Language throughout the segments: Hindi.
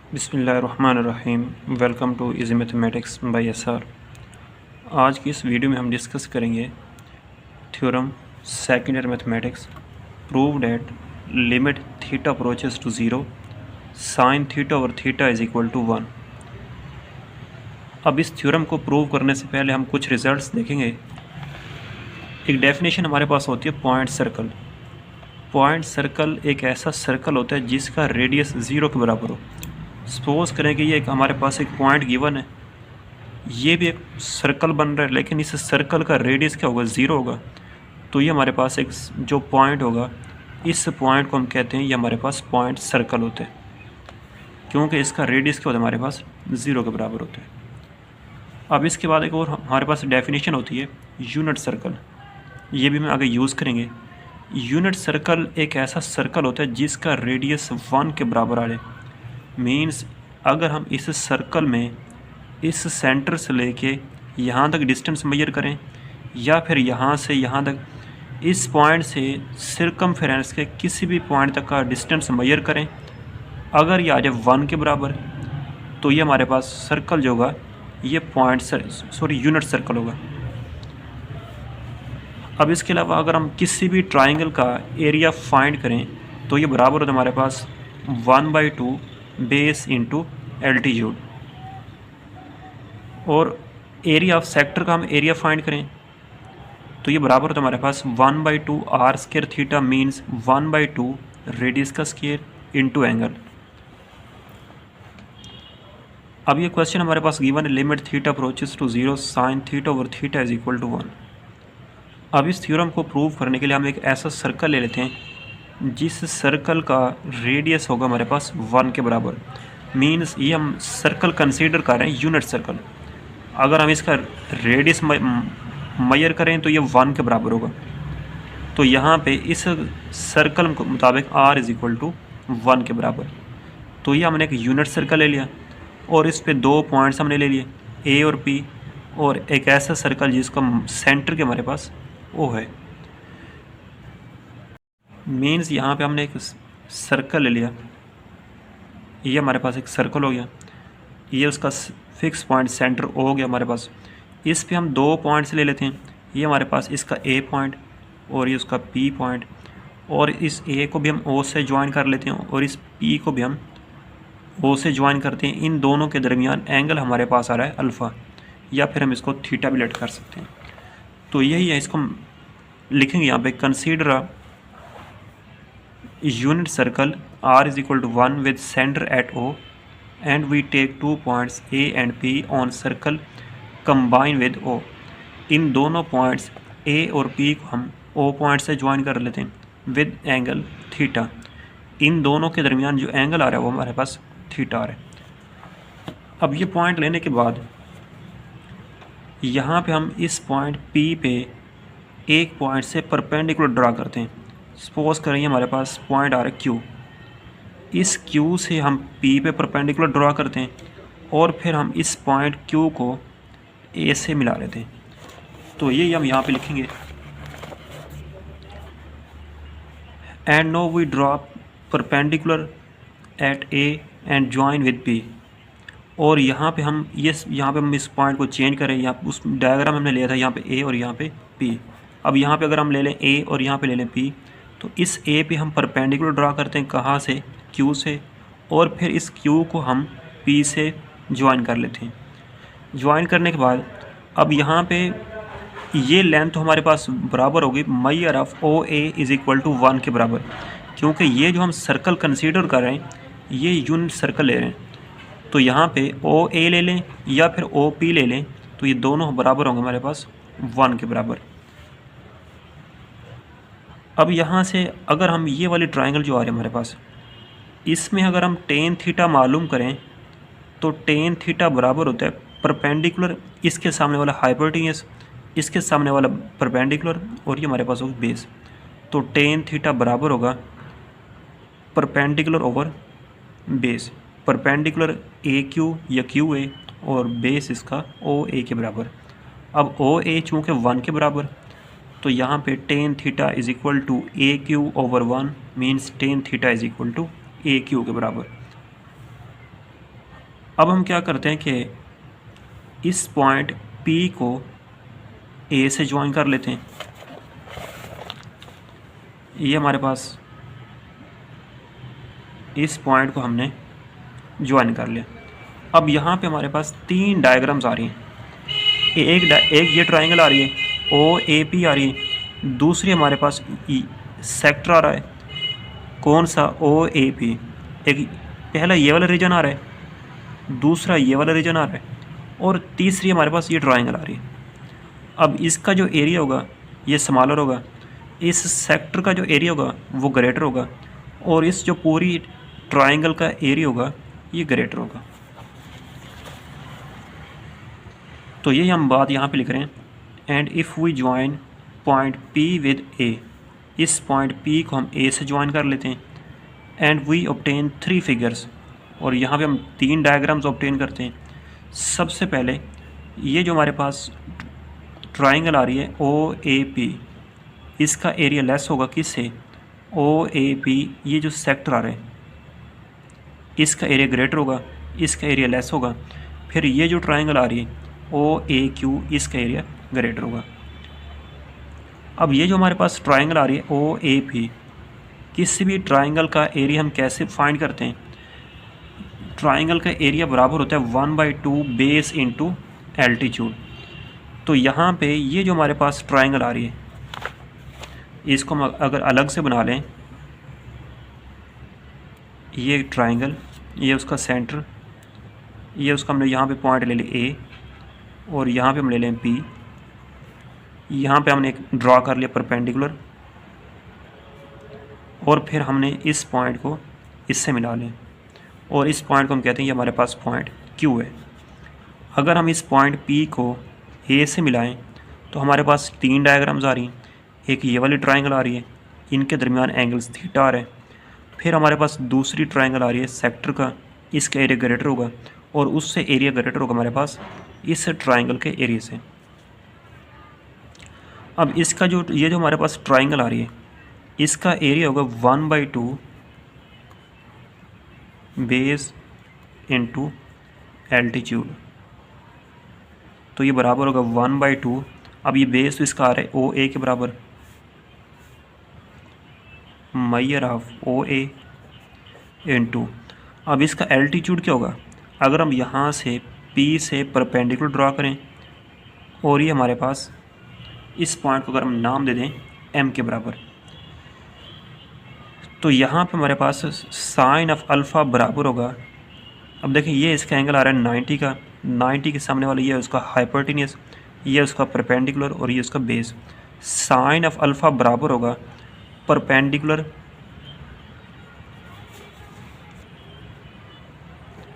बिस्मिल्लाहिर्रहमानिर्रहीम। Welcome to easy mathematics by SR. आज की इस वीडियो में हम डिस्कस करेंगे theorem second year mathematics prove that limit theta approaches to zero sine theta over theta is equal to 1। अब इस थ्योरम को प्रूव करने से पहले हम कुछ रिजल्ट्स देखेंगे। एक डेफिनेशन हमारे पास होती है पॉइंट सर्कल। पॉइंट सर्कल एक ऐसा सर्कल होता है जिसका रेडियस ज़ीरो के बराबर हो। सपोज करें कि ये एक हमारे पास एक पॉइंट गिवन है, ये भी एक सर्कल बन रहा है, लेकिन इस सर्कल का रेडियस क्या होगा, ज़ीरो होगा। तो ये हमारे पास एक जो पॉइंट होगा, इस पॉइंट को हम कहते हैं ये हमारे पास पॉइंट सर्कल होते हैं, क्योंकि इसका रेडियस क्या होता है, हमारे पास ज़ीरो के बराबर होता है। अब इसके बाद एक और हमारे पास डेफिनेशन होती है यूनिट सर्कल। ये भी हम आगे यूज़ करेंगे। यूनिट सर्कल एक ऐसा सर्कल होता है जिसका रेडियस 1 के बराबर आ जाए। मीन्स अगर हम इस सर्कल में इस सेंटर से लेके यहाँ तक डिस्टेंस मेजर करें, या फिर यहाँ से यहाँ तक इस पॉइंट से सर्कमफेरेंस के किसी भी पॉइंट तक का डिस्टेंस मेजर करें, अगर ये आ जाए 1 के बराबर, तो ये हमारे पास सर्कल जो होगा ये यूनिट सर्कल होगा। अब इसके अलावा अगर हम किसी भी ट्राइंगल का एरिया फाइंड करें, तो ये बराबर होता है हमारे पास 1/2 बेस इंटू एल्टीट्यूड। और एरिया ऑफ सेक्टर का हम एरिया फाइंड करें, तो ये बराबर होता है हमारे पास 1/2 R square theta, means 1/2 radius का स्क्वायर इंटू एंगल। अब ये क्वेश्चन हमारे पास गिवन है limit theta approaches to zero sine theta over theta is equal to 1। अब इस थ्योरम को प्रूव करने के लिए हम एक ऐसा सर्कल ले लेते हैं जिस सर्कल का रेडियस होगा हमारे पास 1 के बराबर। मीन्स ये हम सर्कल कंसीडर कर रहे हैं यूनिट सर्कल। अगर हम इसका रेडियस मेजर करें तो ये 1 के बराबर होगा। तो यहाँ पे इस सर्कल के मुताबिक r इज इक्वल टू 1 के बराबर। तो ये हमने एक यूनिट सर्कल ले लिया और इस पे दो पॉइंट्स हमने ले लिए a और p, और एक ऐसा सर्कल जिसका सेंटर के हमारे पास O है। मीन्स यहाँ पे हमने एक सर्कल ले लिया, ये हमारे पास एक सर्कल हो गया, ये उसका फिक्स पॉइंट सेंटर O हो गया हमारे पास। इस पे हम दो पॉइंट्स ले लेते हैं, ये हमारे पास इसका A पॉइंट और ये उसका P पॉइंट, और इस A को भी हम O से ज्वाइन कर लेते हैं और इस P को भी हम O से ज्वाइन करते हैं। इन दोनों के दरमियान एंगल हमारे पास आ रहा है अल्फ़ा, या फिर हम इसको थीटा भी लेट कर सकते हैं। तो यही है, इसको हम लिखेंगे यहाँ पे consider a unit circle r is equal to 1 with centre at O and we take 2 points A and P on circle combine with O। इन दोनों पॉइंट्स A और P को हम O पॉइंट से ज्वाइन कर लेते हैं विद एंगल थीटा। इन दोनों के दरमियान जो एंगल आ रहा है वो हमारे पास थीटा आ रहा है। अब ये पॉइंट लेने के बाद यहाँ पे हम इस पॉइंट P पे एक पॉइंट से परपेंडिकुलर ड्रा करते हैं। सपोज करें हमारे पास पॉइंट आ रहा है Q, इस Q से हम P पे परपेंडिकुलर ड्रा करते हैं और फिर हम इस पॉइंट Q को A से मिला लेते हैं। तो ये हम यहाँ पे लिखेंगे and now we draw perpendicular at A and join with P। और यहाँ पे हम हम इस पॉइंट को चेंज करें, यहाँ उस डायग्राम हमने लिया था यहाँ पे A और यहाँ पे P। अब यहाँ पे अगर हम ले लें A और यहाँ पे ले लें P, तो इस A पे हम परपेंडिकुलर ड्रा करते हैं, कहाँ से, Q से, और फिर इस Q को हम P से ज्वाइन कर लेते हैं। ज्वाइन करने के बाद अब यहाँ पे ये लेंथ तो हमारे पास बराबर होगी measure of OA is equal to 1 के बराबर, क्योंकि ये जो हम सर्कल कंसीडर कर रहे हैं ये यूनिट सर्कल ले रहे हैं। तो यहाँ पे OA ले लें या फिर OP ले लें, तो ये दोनों बराबर होंगे हमारे पास 1 के बराबर। अब यहाँ से अगर हम ये वाली ट्राइंगल जो आ रही है हमारे पास, इसमें अगर हम टेन थीटा मालूम करें, तो टेन थीटा बराबर होता है परपेंडिकुलर इसके सामने वाला हाइपोटेन्यूस, इसके सामने वाला परपेंडिकुलर, और ये हमारे पास होगा बेस। तो टेन थीटा बराबर होगा perpendicular over base. Perpendicular AQ या QA और बेस इसका OA के बराबर। अब OA चूँकि 1 के बराबर, तो यहाँ पे tan theta is equal to AQ over 1, means tan theta is equal to AQ के बराबर। अब हम क्या करते हैं कि इस पॉइंट P को A से ज्वाइन कर लेते हैं। ये हमारे पास इस पॉइंट को हमने ज्वाइन कर लिया। अब यहाँ पे हमारे पास 3 डायग्राम्स आ रही हैं। एक ये ट्रायंगल आ रही है, OAP आ रही है। दूसरी हमारे पास सेक्टर आ रहा है, कौन सा, OAP। एक पहला ये वाला रीजन आ रहा है, दूसरा ये वाला रीजन आ रहा है, और तीसरी हमारे पास ये ट्रायंगल आ रही है। अब इसका जो एरिया होगा ये स्मॉलर होगा, इस सेक्टर का जो एरिया होगा वो ग्रेटर होगा, और इस जो पूरी ट्रायंगल का एरिया होगा ये ग्रेटर होगा। तो यही हम बात यहाँ पे लिख रहे हैं। And if we join point P with A, इस पॉइंट P को हम A से ज्वाइन कर लेते हैं। एंड वी ऑब्टेन 3 फिगर्स, और यहाँ पे हम 3 डायग्राम्स ऑब्टेन करते हैं। सबसे पहले ये जो हमारे पास ट्रायंगल आ रही है OAP, इसका एरिया लेस होगा किससे, OAP, ये जो सेक्टर आ रहा है इसका एरिया ग्रेटर होगा, इसका एरिया लेस होगा। फिर ये जो ट्रायंगल आ रही है OAQ, इसका एरिया ग्रेटर होगा। अब ये जो हमारे पास ट्रायंगल आ रही है OAP, किसी भी ट्रायंगल का एरिया हम कैसे फाइंड करते हैं, ट्रायंगल का एरिया बराबर होता है 1/2 बेस इंटू एल्टीट्यूड। तो यहाँ पे ये जो हमारे पास ट्रायंगल आ रही है इसको हम अगर अलग से बना लें, ये ट्रायंगल, ये उसका सेंटर, ये उसका हमने यहाँ पे पॉइंट ले लिया A, और यहाँ पे हम ले लें P। यहाँ पे हमने एक ड्रा कर लिया परपेंडिकुलर, और फिर हमने इस पॉइंट को इससे मिला लें, और इस पॉइंट को हम कहते हैं ये हमारे पास पॉइंट Q है। अगर हम इस पॉइंट P को A से मिलाएं तो हमारे पास 3 डायग्राम्स आ रही हैं। एक ये वाली ट्रायंगल आ रही है, इनके दरमियान एंगल्स थीटा आ रहे हैं। फिर हमारे पास दूसरी ट्रायंगल आ रही है सेक्टर का, इसका एरिया ग्रेटर होगा, और उससे एरिया ग्रेटर होगा हमारे पास इस ट्रायंगल के एरिया से। अब इसका जो ये जो हमारे पास ट्रायंगल आ रही है इसका एरिया होगा 1/2 बेस इंटू एल्टीट्यूड। तो ये बराबर होगा 1/2। अब ये बेस तो इसका आ रहा है OA के बराबर, मेजर ऑफ OA इंटू, अब इसका एल्टीट्यूड क्या होगा, अगर हम यहाँ से P से परपेंडिकुलर ड्रा करें और ये हमारे पास इस पॉइंट को अगर हम नाम दे दें M के बराबर, तो यहाँ पे हमारे पास साइन ऑफ अल्फ़ा बराबर होगा, अब देखें ये इसका एंगल आ रहा है 90 का, 90 के सामने वाला ये है उसका हाइपोटेन्यूस, ये उसका परपेंडिकुलर और ये उसका बेस। साइन ऑफ अल्फ़ा बराबर होगा परपेंडिकुलर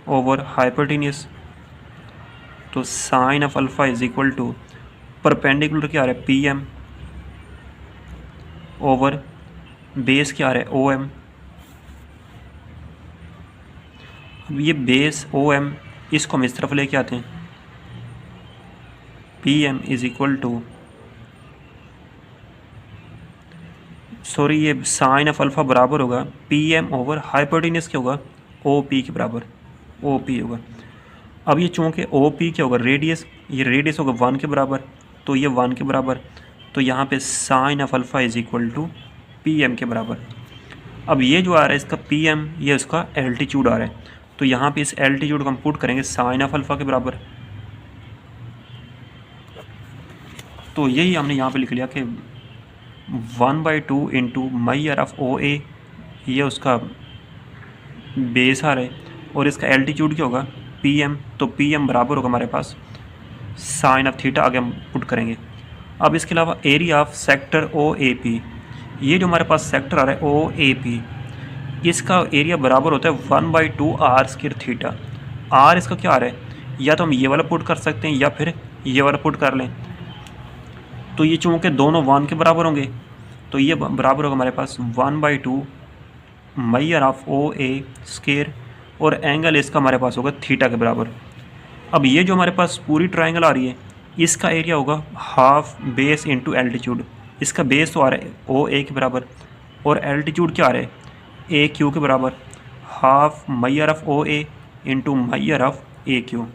ओवर हाइपोटेन्यूस। तो sine of alpha is equal to perpendicular क्या आ रहा है PM ओवर बेस क्या आ रहा है OM। अब ये बेस OM इसको हम इस तरफ लेके आते हैं, PM is equal to, sorry ये साइन ऑफ अल्फ़ा बराबर होगा PM ओवर हाइपोटेन्यूस क्या होगा OP के बराबर, OP होगा। अब ये चूँकि OP क्या होगा रेडियस, ये रेडियस होगा 1 के बराबर, तो ये 1 के बराबर, तो यहाँ पे sine of alpha is equal to PM के बराबर। अब ये जो आ रहा है इसका PM, ये उसका एल्टीट्यूड आ रहा है, तो यहाँ पे इस एल्टीट्यूड को हम पुट करेंगे साइन ऑफ अल्फ़ा के बराबर। तो यही हमने यहाँ पे लिख लिया कि 1/2 इंटू मेजर ऑफ OA, ये उसका बेस आ रहा है, और इसका एल्टीट्यूड क्या होगा PM, तो PM बराबर होगा हमारे पास साइन ऑफ थीटा, आगे हम पुट करेंगे। अब इसके अलावा एरिया ऑफ सेक्टर OAP, ये जो हमारे पास सेक्टर आ रहा है OAP, इसका एरिया बराबर होता है 1/2 r² थीटा। R इसका क्या आ रहा है, या तो हम ये वाला पुट कर सकते हैं या फिर ये वाला पुट कर लें। तो ये चूँकि दोनों 1 के बराबर होंगे, तो ये बराबर होगा हमारे पास 1/2 मेजर ऑफ OA², और एंगल इसका हमारे पास होगा थीटा के बराबर। अब ये जो हमारे पास पूरी ट्रायंगल आ रही है इसका एरिया होगा हाफ बेस इंटू एल्टीट्यूड। इसका बेस तो आ रहा है OA के बराबर, और एल्टीट्यूड क्या आ रहा है AQ के बराबर, half major of OA into measure of A Q.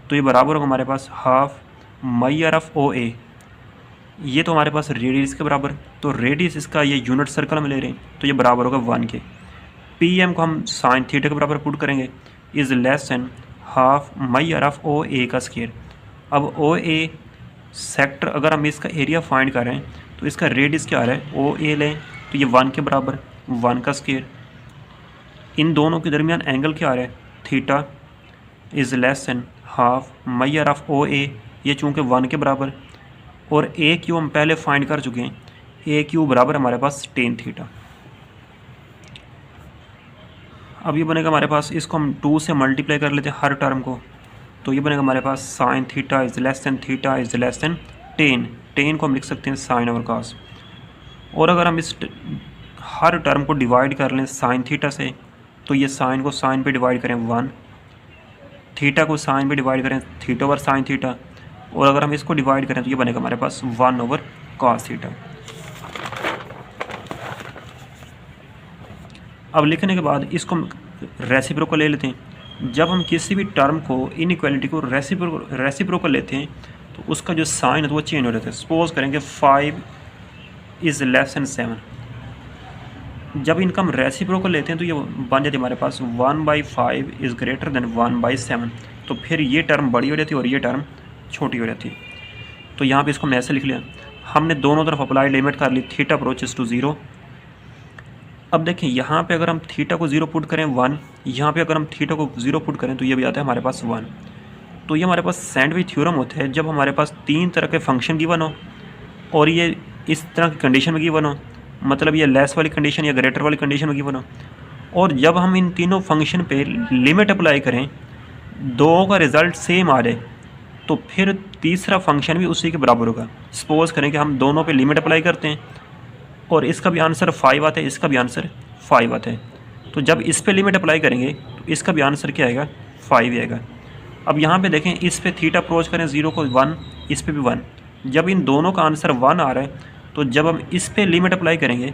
तो ये बराबर होगा हमारे पास half major of O A. ये तो हमारे पास रेडियस के बराबर, तो रेडियस इसका ये यूनिट सर्कल में ले रहे हैं, तो ये बराबर होगा 1 के। पी एम को हम साइन थीटा के बराबर पुट करेंगे, is less than half major of O A का स्क्वायर। अब ओ ए सेक्टर अगर हम इसका एरिया फाइंड कर रहे हैं तो इसका रेडियस क्या आ रहा है, ओ ए लें तो ये 1 के बराबर, 1 का स्क्वायर। इन दोनों के दरमियान एंगल क्या आ रहा है, theta, is less than half major of O A, ये चूँकि 1 के बराबर, और ए क्यू हम पहले फाइंड कर चुके हैं, ए क्यू बराबर हमारे पास टेन थीटा। अब ये बनेगा हमारे पास, इसको हम 2 से मल्टीप्लाई कर लेते हैं हर टर्म को, तो ये बनेगा हमारे पास sine theta is less than theta is less than ten. Ten को हम लिख सकते हैं साइन ओवर कॉस। और अगर हम इस हर टर्म को डिवाइड कर लें साइन थीटा से, तो ये साइन को साइन पे डिवाइड करें 1, थीटा को साइन पे डिवाइड करें थीटा ओवर साइन थीटा, और अगर हम इसको डिवाइड करें तो ये बनेगा हमारे पास 1 ओवर कॉस थीटा। अब लिखने के बाद इसको हम रेसिप्रोकल ले लेते हैं। जब हम किसी भी टर्म को, इनइक्वालिटी को रेसिप्रोकल लेते हैं तो उसका जो साइन है तो वो चेंज हो जाता है। सपोज करेंगे 5 इज़ लेस देन 7, जब इनका हम रेसिप्रोकल लेते हैं तो ये बन जाती है हमारे पास 1/5 इज़ ग्रेटर देन 1/7। तो फिर ये टर्म बड़ी हो जाती है और ये टर्म छोटी हो जाती है। तो यहाँ पे इसको हमने ऐसे लिख लिया, हमने दोनों तरफ अप्लाई लिमिट कर ली, थीटा अप्रोचेस टू 0। अब देखें यहाँ पे अगर हम थीटा को 0 पुट करें 1, यहाँ पे अगर हम थीटा को 0 पुट करें तो ये भी आता है हमारे पास 1। तो ये हमारे पास सैंडविच थ्योरम होता है जब हमारे पास 3 तरह के फंक्शन गिवन हो और ये इस तरह की कंडीशन में गिवन हो, मतलब ये लेस वाली कंडीशन या ग्रेटर वाली कंडीशन में गिवन हो, और जब हम इन तीनों फंक्शन पे लिमिट अप्लाई करें, दो का रिज़ल्ट सेम आ जाए, तो फिर तीसरा फंक्शन भी उसी के बराबर होगा। सपोज करें कि हम दोनों पे लिमिट अप्लाई करते हैं और इसका भी आंसर 5 आता है, इसका भी आंसर 5 आता है, तो जब इस पे लिमिट अप्लाई करेंगे तो इसका भी आंसर क्या आएगा, 5 आएगा। अब यहाँ पे देखें, इस पे थीटा अप्रोच करें 0 को 1, इस पे भी 1, जब इन दोनों का आंसर 1 आ रहा है तो जब हम इस पे लिमिट अप्लाई करेंगे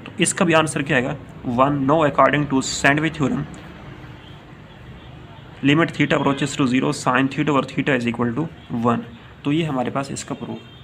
तो इसका भी आंसर क्या आएगा, 1। No according to sandwich theorem limit theta approaches to 0 sine theta और थीटा इज इक्वल टू 1। तो ये हमारे पास इसका प्रूफ